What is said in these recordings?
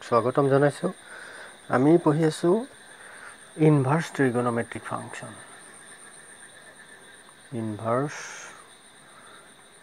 স্বাগতম জনাইছো আমি পঢ়ি আছো inverse trigonometric function inverse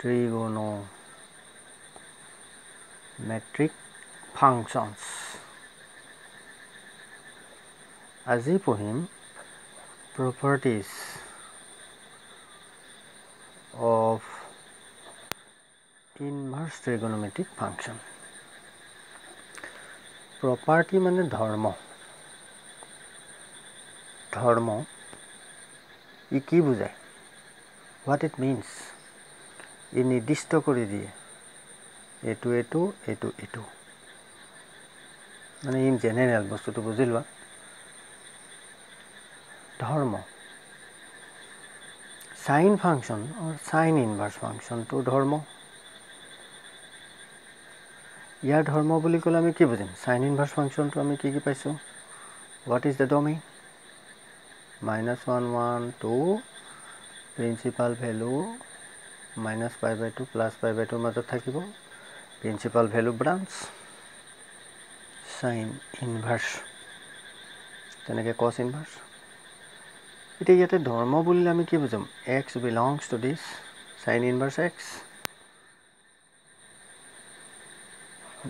trigonometric functions আজি পঢ়িম properties of inverse trigonometric function property মানে ধর্ম ই কি বুঝায় what it means ই নিৰ্দিষ্ট কৰি দিয়ে এটো মানে ইন জেনেৰেল বস্তুটো বুজিলবা ধৰ্ম sin function or sin inverse function to ধৰ্ম ইয়াৰ ধর্ম বুলি ক'লে আমি কি বুজিম sin inverse function to আমি কি পাইছো what is the domain -1 1 2 principal value -π/2 +π/2 মাজত থাকিব principal value branch sin inverse তেনেকে cos inverse এটা ইয়াতে ধর্ম বুলিলে আমি কি বুজাম x belongs to this sin inverse x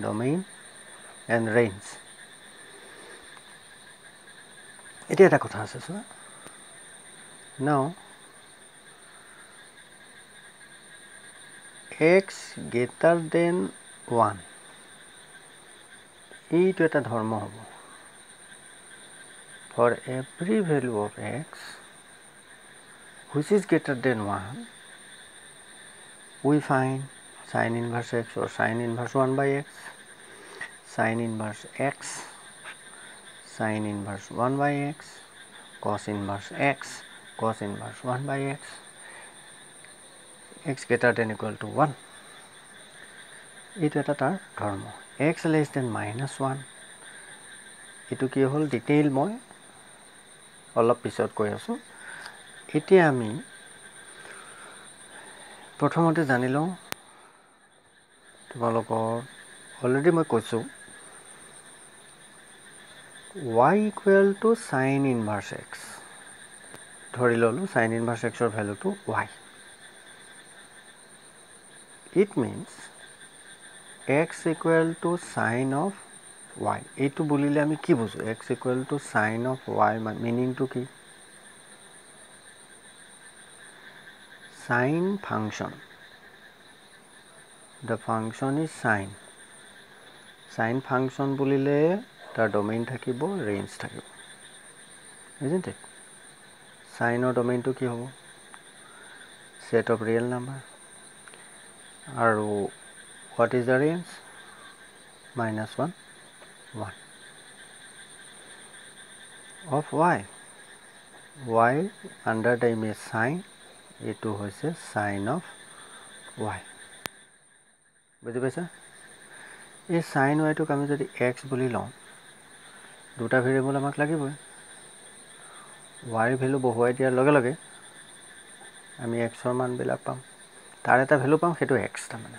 domain and range এটা এটা কথা আছে so now x greater than 1 এইটো এটা ধর্ম হ'ব for every value of x which is greater than 1 we find sin inverse x or sin inverse 1 by x sin inverse x sin inverse 1 by x cos inverse x cos inverse 1 by x x greater than equal to 1 এটা তাৰ ধর্ম x less than -1 এটো কি হল detail মই অলপ পিছত কৈ আছো এতিয়া আমি প্ৰথমতে জানিলো তোমালোকৰ অলৰেডি মই কৈছো y equal to sin inverse x ধৰি ললো sin inverse x ৰ value to y it means x equal to sin of y এইটো বলিলে আমি কি বুঝো x equal to sin of y meaning to কি sin function the function is sin function বলিলে তাৰ domain থাকিব range থাকিব isn't it sin or domain to কি হ'ব set of real number আৰু what is the range -1 1 of y under the image sin এটো হৈছে sin of y বুজি পাইছা এই sin y টোক আমি যদি x বুলি লওঁ দুটা ভেৰিয়েবল আমাক লাগিবই y ভ্যালু বহুৱাই দিয়াৰ লগে লগে আমি x ৰ মান বিলাক পাম তাৰ এটা ভ্যালু পাম হেতু x তা মানে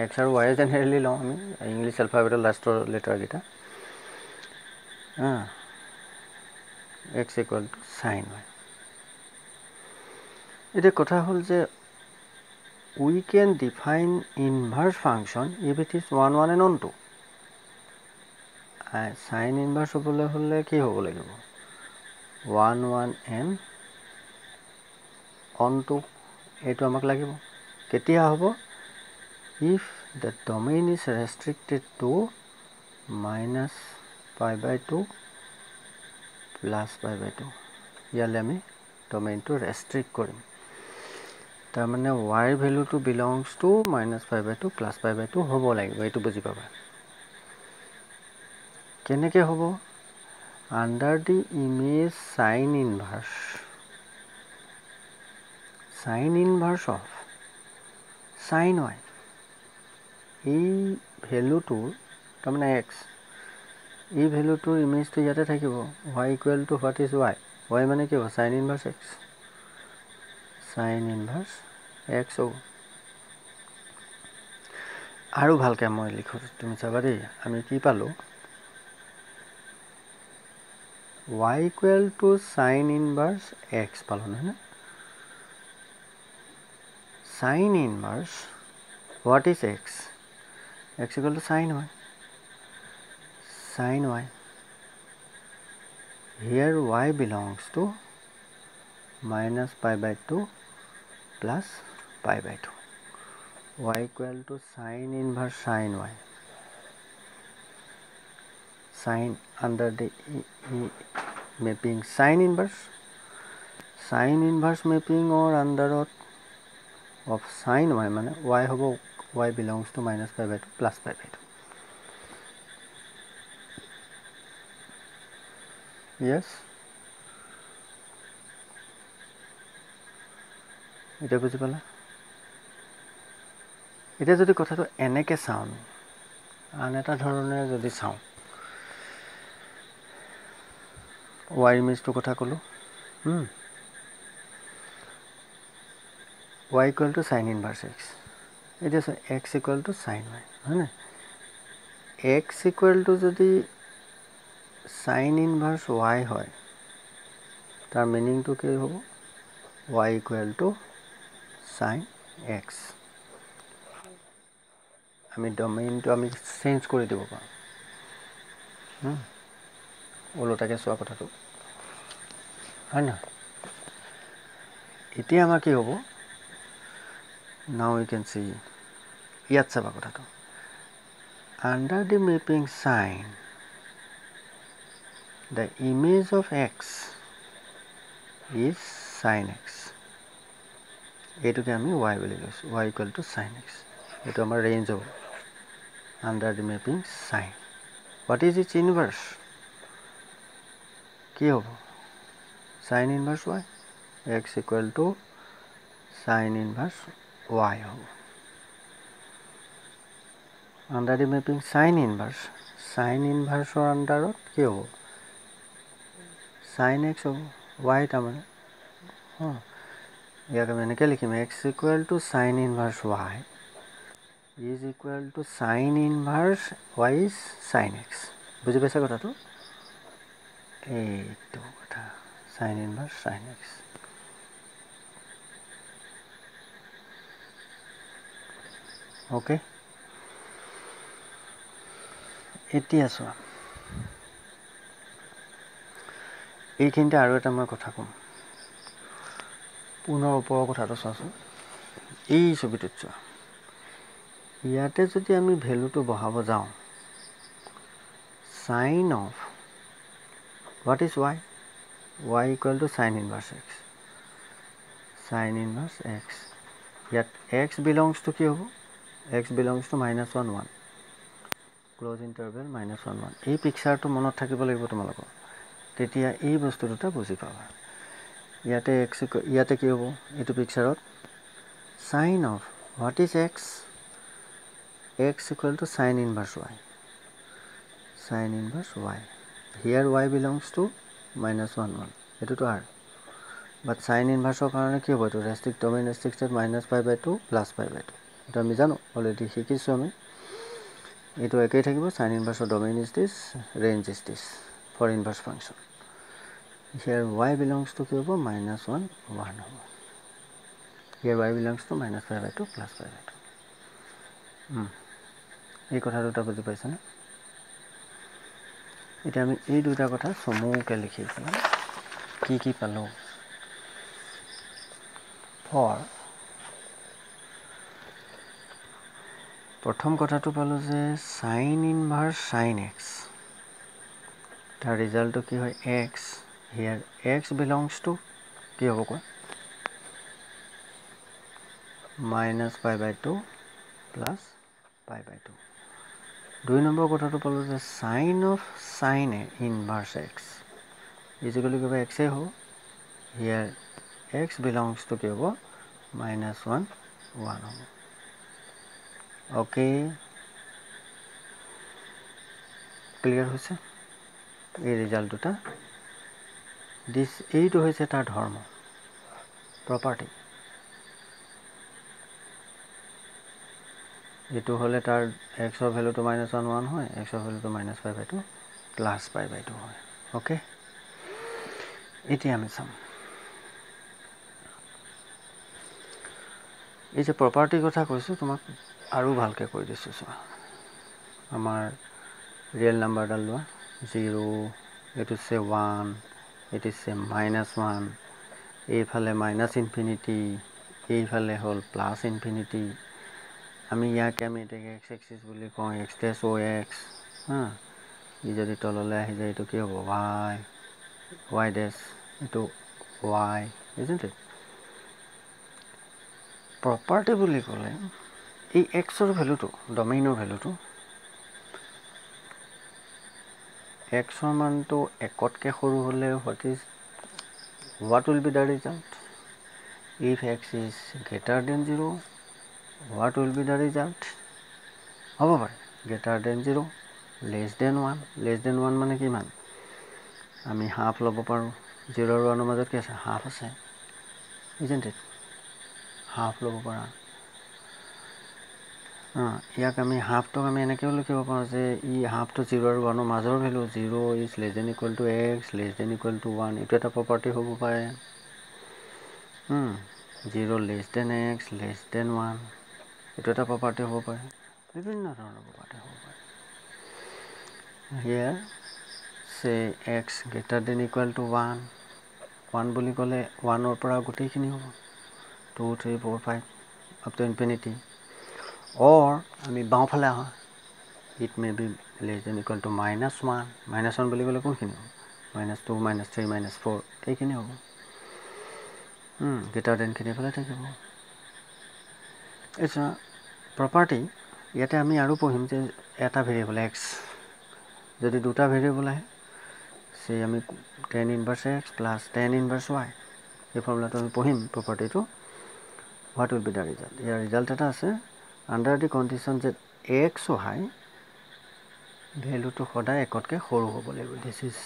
x আৰু y জেনেৰেলি লওঁ আমি ইংলিশ এলফাবেটৰ লাষ্টৰ লেটাৰ গিটা x equal to sin y এটা কথা হল যে we can define inverse function if it is 1 1 and 2 sin inverse হবলে হলে কি হ'ব লাগিব 1 1 and 2 এটো আমাক লাগিব কেতিয়া হ'ব if the domain is restricted to -π/2 +π/2 ইয়ালে আমি domain to restrict কৰিম তাৰ মানে y value to belongs to -π/2 +π/2 হ'ব লাগিব এটো বুজি পাবা কেনেকে হ'ব under the image sin inverse of sin y এই ভ্যালুটো তাৰ মানে x এই ভ্যালুটোৰ ইমেজটো ইয়াতে থাকিব y equal to what is y মানে কি হ'ব sin inverse x sin inverse x আৰু ভালকৈ মই লিখোঁ, তুমি চাবা দেই। আমি কি পালোঁ? y equal to sine inverse x পালোঁ, নহয়? Sign inverse what is x? X equal to sign y. Sin y. Here y belongs to minus pi by 2 plus pi by 2. Y equal to sin inverse sin y. Sin under the mapping sin inverse. Sin inverse mapping or under root of sin y মানে y হ'ব y belongs to minus pi by 2 plus pi by 2. Yes. এটা বুজি পালা? এতিয়া যদি কথাটো এনেকৈ চাওঁ, আন এটা ধৰণে যদি চাওঁ, y ইমেজটোৰ কথা ক'লোঁ, y equal to sine inverse x. এতিয়া চোৱা x equal to sign y, হয়নে? এক্স ইকুৱেল টু যদি চাইন ইনভাৰ্ছ y হয়, তাৰ মিনিংটো কি হ'ব? y equal to sine x. আমি ডমেইনটো আমি চেঞ্জ কৰি দিব পাৰোঁ। ওলোটাকৈ চোৱা কথাটো, হয় নহয়? এতিয়া আমাৰ কি হ'ব? নাও ইউ কেন চি, ইয়াত চাবা কথাটো। Under the mapping sign, the image of x is sin x. এইটোকে আমি y বুলি লৈছোঁ, y equal to sine x. এইটো আমাৰ ৰেঞ্জ হ'ব under the mapping sine. What is its inverse? কি হ'ব? Sine inverse y, x equal to sine inverse y হ'ব। আণ্ডাৰ দি মেপিং চাইন ইনভাৰ্ছৰ আণ্ডাৰত কি হ'ব? চাইন এক্স হ'ব, y তাৰমানে। ইয়াক আমি এনেকৈ লিখিম, x equal to sine inverse y is equal to sine inverse y is sign x. বুজি পাইছা কথাটো? এইটো কথা, sign inverse sign x. Okay, এতিয়া চোৱা, এইখিনিতে আৰু এটা মই কথা ক'ম। পুনৰ ওপৰৰ কথাটো চোৱাচোন, এই ছবিটোত চোৱা। ইয়াতে যদি আমি ভেলুটো বহাব যাওঁ, sign of what is y? y equal to sine inverse x. Sign inverse x. ইয়াত এক্স বিলংছ টু কি হ'ব? X belongs to -1 1, close interval -1 1। এই পিকচাৰটো মনত থাকিব লাগিব তোমালোকৰ, তেতিয়া এই বস্তু দুটা বুজি পাবা। ইয়াতে এক্স, ইয়াতে কি হ'ব? এইটো পিকচাৰত sine of what is x? X equal to sine inverse y। Sine inverse y। Here y belongs to -1 1, এইটোতো r। বাট চাইন ইনভাৰ্ছৰ কাৰণে কি হ'ব? এইটো ৰেষ্ট্ৰিক্ট ডমেইন ৰেষ্ট্ৰিক্টেড -π/2 +π/2। এইটো আমি জানো, অলৰেডি শিকিছোঁ আমি। এইটো একেই থাকিব। চাইন ইনভাৰ্ছৰ domain is this, range is this for inverse function. Here y belongs to কি হ'ব? -1 1 হ'ব। Here y belongs to -π/2 +π/2। এই কথা দুটা বুজি পাইছানে? এতিয়া আমি এই দুটা কথা চমুকৈ লিখি পেলাই কি কি পালোঁ? প্ৰথম কথাটো পালোঁ যে চাইন ইনভাৰ্ছ চাইন এক্স, তাৰ ৰিজাল্টটো কি হয়? X. Here x belongs to কি হ'ব কোৱা? -π/2 +π/2। 2 নম্বৰ কথাটো পালোঁ যে sine of sine inverse x easily কিবা এক্সেই হ'ব। হিয়াৰ এক্স বিলংছ টু কি হ'ব? -1 1 হ'ব। অ'কে, ক্লিয়াৰ হৈছে? এই ৰিজাল্ট দুটা এইটো হৈছে তাৰ ধৰ্ম, প্ৰপাৰ্টি। এইটো হ'লে তাৰ এক্সৰ ভেলুটো -1 1 হয়, এক্সৰ ভেলুটো -π/2 +π/2 হয়। অ'কে, এতিয়া আমি চাম এই যে প্ৰপাৰ্টিৰ কথা কৈছোঁ তোমাক আৰু ভালকৈ কৈ দিছোঁ। চোৱা, আমাৰ ৰিয়েল নাম্বাৰডাল লোৱা 0, এইটো হৈছে 1, এইটো হৈছে -1, এইফালে -∞, এইফালে হ'ল +∞। আমি ইয়াকে আমি এতিয়াকে এক্স এক্সিছ বুলি কওঁ, x'(OX) হা। ই যদি তললৈ আহি যায় এইটো কি হ'ব, y', এইটো y, isn't it? প্ৰপাৰ্টি বুলি ক'লে এই এক্সৰ ভেলুটো, ডমেইনৰ ভেলুটো, এক্সৰ মানটো 1তকৈ সৰু হ'লে what will be the result? If x is greater than 0, what will be the result? হ'ব পাৰে greater than 0, less than 1, less than 1 মানে কিমান? আমি হাফ ল'ব পাৰোঁ। 0 আৰু 1ৰ মাজত কি আছে? হাফ আছে, isn't it? হাফ ল'ব পাৰা। ইয়াক আমি হাফটোক আমি এনেকৈও লিখিব পাৰোঁ যে ই হাফটো 0 আৰু 1ৰ মাজৰ value, 0 is less than equal to x, less than equal to 1, এইটো এটা প্ৰপাৰ্টি হ'ব পাৰে। 0 less than x, less than 1, এইটো এটা প্ৰপাৰ্টি হ'ব পাৰে। বিভিন্ন ধৰণৰ প্ৰপাৰ্টি হ'ব পাৰে। Here say x greater than equal to 1 বুলি ক'লে 1ৰ পৰা গোটেইখিনি হ'ব, 2 3 4 5 up to infinity। or আমি বাওঁফালে আহোঁ, it may be less than equal to -1, -1 বুলি ক'লে কোনখিনি হ'ব? -2 -3 -4 এইখিনি হ'ব। গ্ৰেটাৰ দেনখিনি এইফালে থাকিব। এতিয়া প্ৰপাৰ্টি ইয়াতে আমি আৰু পঢ়িম যে এটা ভেৰিয়েবল এক্স যদি দুটা ভেৰিয়েবল আহে, আমি tan inverse x plus tan inverse y, এই ফৰ্মুলাটো আমি পঢ়িম প্ৰপাৰ্টিটো। What will be the result? ইয়াৰ ৰিজাল্ট এটা আছে, আণ্ডাৰ দি কণ্ডিশ্যন যে এক্স হাই ভেলুটো সদায় 1তকৈ সৰু হ'ব লাগিব। This is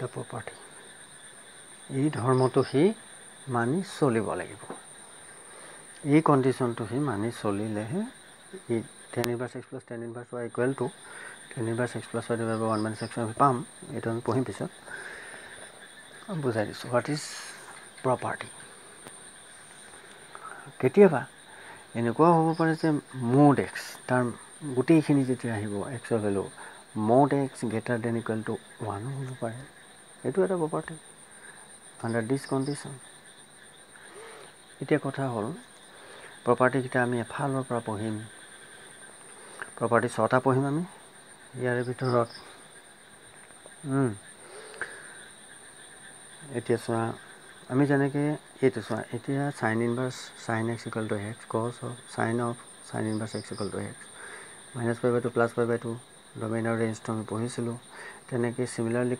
the property. এই ধৰ্মটো সি মানি চলিব লাগিব। এই কণ্ডিশ্যনটো সি মানি চলিলেহে ই tan inverse x plus tan inverse y equal to tan inverse x plus y divided by 1 - x আমি পাম। এইটো আমি পঢ়িম পিছত, বুজাই দিছোঁ। What is property? কেতিয়াবা এনেকুৱাও হ'ব পাৰে যে mod x, তাৰ গোটেইখিনি যেতিয়া আহিব এক্সৰ value, mod x greater than equal to 1 হ'ব পাৰে। এইটো এটা প্ৰপাৰ্টি আণ্ডাৰ দিছ কণ্ডিশ্যন। এতিয়া কথা হ'ল প্ৰপাৰ্টিকেইটা আমি এফালৰ পৰা পঢ়িম। প্ৰপাৰ্টি 6টা পঢ়িম আমি। ইয়াৰে ভিতৰত এতিয়া চোৱা, আমি যেনেকৈ এইটো চোৱা, এতিয়া sin inverse sin x equal to x, cos of sin inverse x equal to x, -π/2 +π/2 ডমেইনৰ ৰেঞ্জটো আমি পঢ়িছিলোঁ। তেনেকৈ similarly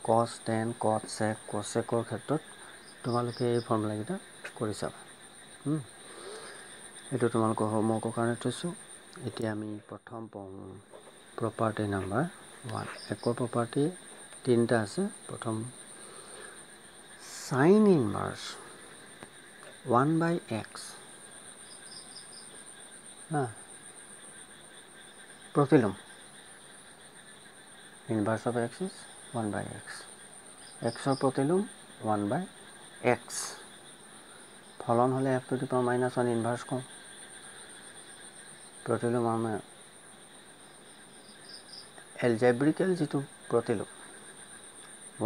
cos tan cot sec cosecৰ ক্ষেত্ৰত তোমালোকে এই ফৰ্মুলাকেইটা কৰি চাবা। এইটো তোমালোকৰ হোমৱৰ্কৰ কাৰণে থৈছোঁ। এতিয়া আমি প্ৰথম পঢ়োঁ প্ৰপাৰ্টি নাম্বাৰ 1। একৰ প্ৰপাৰ্টি 3টা আছে। প্ৰথম sin inverse 1/x, প্ৰতিলোম inverse of x is 1/x, xৰ প্ৰতিলোম 1/x, ফলন হ'লে f to the power -1 inverse কওঁ, প্ৰতিলোম আমাৰ এলজেব্ৰিকেল যিটো প্ৰতিলোম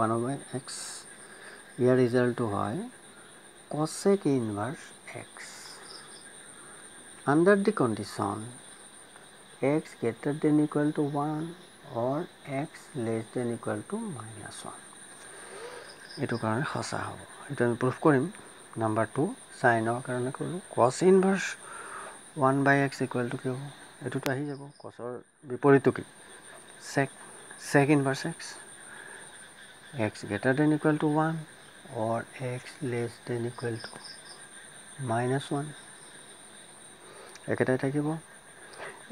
1/x, ইয়াৰ ৰিজাল্টটো হয় cosec inverse x under the condition x greater than equal to 1 or x less than equal to -1। এইটো কাৰণে সঁচা হ'ব। এইটো আমি প্ৰুফ কৰিম। নাম্বাৰ 2 চাইনৰ কাৰণে কৰোঁ। cos inverse 1/x equal to কি হ'ব? এইটোতো আহি যাব। কছৰ বিপৰীতটো কি? sec inverse x, x greater than equal to 1 or x less than equal to -1, একেটাই থাকিব।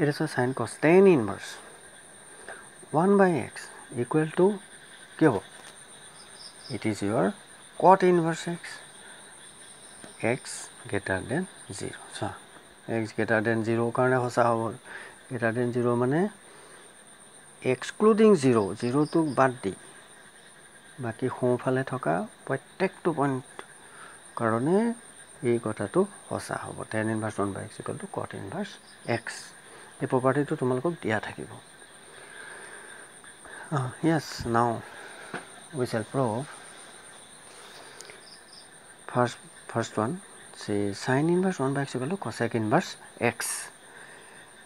এটা চোৱা sin cos tan inverse 1/x equal to কি হ'ব? It is your cot inverse x, x greater than 0। চোৱা x greater than 0 কাৰণে সঁচা হ'ব greater than 0 মানে excluding 0 0 টোক বাদ দি বাকি সোঁফালে থকা প্ৰত্যেকটো পইণ্ট কাৰণে এই কথাটো সঁচা হ'ব tan inverse 1 by x equal to cot inverse x এই প্ৰপাৰ্টিটো তোমালোকক দিয়া থাকিব yes now we shall prove first one say sin inverse 1 by x equal to cosec inverse x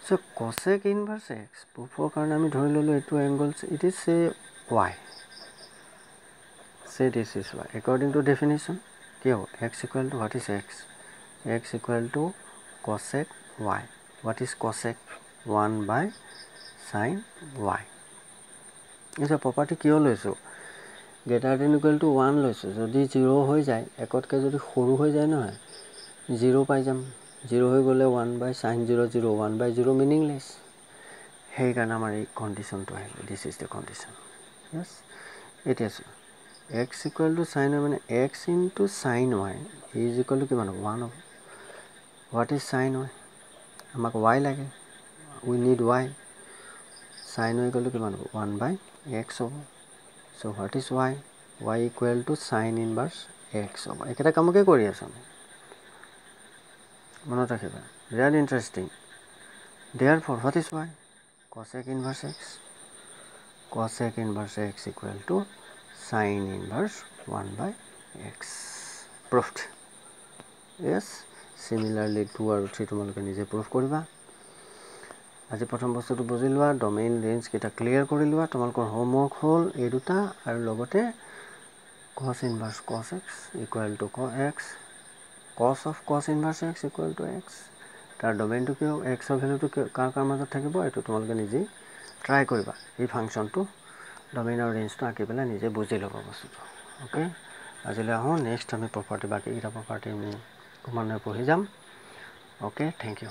so cosec inverse x proof কাৰণে আমি ধৰি ললো এটো angle it is say y say this is y according to definition কি হ'ব x equal to what is x x equal to cosec y what is cosec 1 by sin y এটা property কিয় লৈছো greater than equal to 1 লৈছো যদি 0 হৈ যায় একতকে যদি সৰু হৈ যায় নহয় 0 পাই যাম 0 হৈ গলে 1 by sin 0 0 1 by 0 meaningless সেই কাৰণে আমাৰ এই কন্ডিশনটো আহিল this is the condition yes it is x equal to sin y মানে x into sin y is equal to কিমান 1 what is sin y আমাক y লাগে we need y sin y equal to কিমান 1 by x হ'ব so what is y y equal to sin inverse x হ'ব এটা কামকে কৰি আছো মনত ৰাখিবা very interesting therefore what is y cosec inverse x equal to sin inverse 1 by x proved yes similarly 2 আৰু 3 তোমালোকে নিজে prove কৰিবা আজি প্ৰথম বস্তুটো বুজি লোৱা ডোমেইন ৰেঞ্জ কিটা ক্লিয়াৰ কৰি লোৱা তোমালোকৰ হোমৱৰ্ক হ'ল এই দুটা আৰু লগতে cos inverse cos x equal to cos x cos of cos inverse x equal to x তাৰ ডোমেইনটো কি হ'ব x ৰ ভ্যালুটো কাৰ মাজত থাকিব এটো তোমালোকে নিজে ট্ৰাই কৰিবা এই ফাংচনটো ডোমেইন আৰু ৰেঞ্জটো আঁকি পেলাই নিজে বুজি ল'বা বস্তুটো ওকে আজিলৈ আহো নেক্সট আমি প্ৰপাৰ্টি বাকি এটা প্ৰপাৰ্টি আমি ক্ৰমান্বয়ে পঢ়ি যাম ওকে থ্যাংক ইউ